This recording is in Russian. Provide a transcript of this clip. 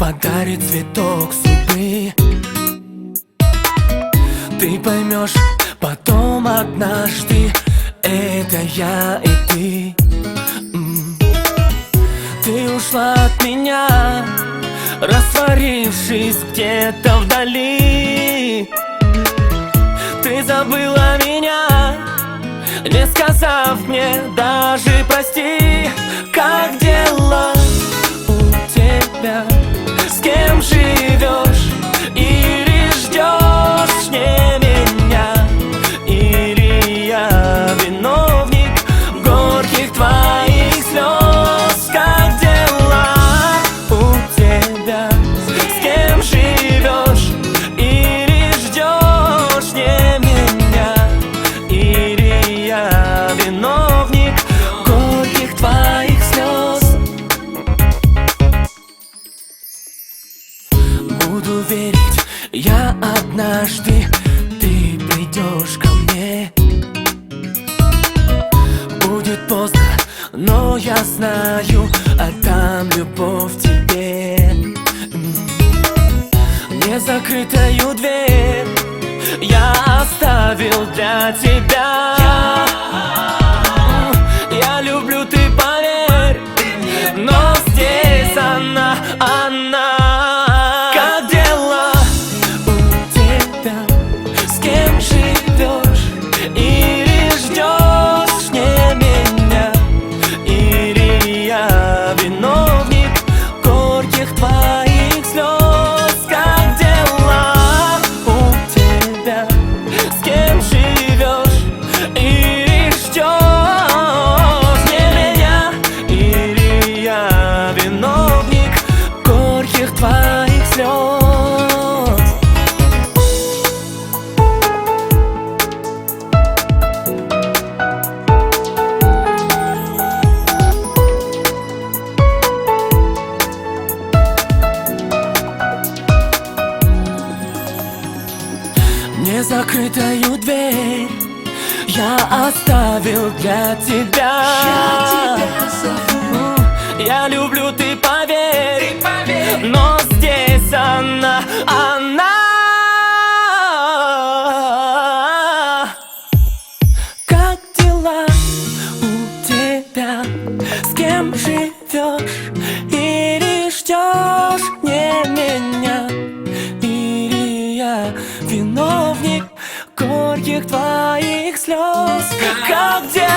подарит цветок судьбы. Ты поймешь потом однажды, это я и ты. Ты ушла от меня, растворившись где-то вдали. Ты забыла меня, не сказав мне даже прости. Как дела у тебя? С кем живешь? Или ждешь не меня? Или я виновник горьких твоих слез? Как дела у тебя? С кем живешь? Или ждешь не меня? Или я виновник горьких твоих слез? Буду верить я однажды, ты придешь ко мне. Будет поздно, но я знаю, отдам любовь тебе. Незакрытую дверь я оставил для тебя. Я люблю, ты поверь, но здесь она. Как дела у тебя? С кем живешь? Или ждешь не меня? Или я виновник горьких твоих слез? Как дела у тебя? С кем живешь? Или ждешь не меня? Или я виновник горьких твоих слез? Незакрытую дверь я оставил для тебя. Я люблю, ты поверь, но здесь она. Как дела у тебя? С кем живешь? Или ждешь не меня? Или я виновник горьких твоих слез? Как дела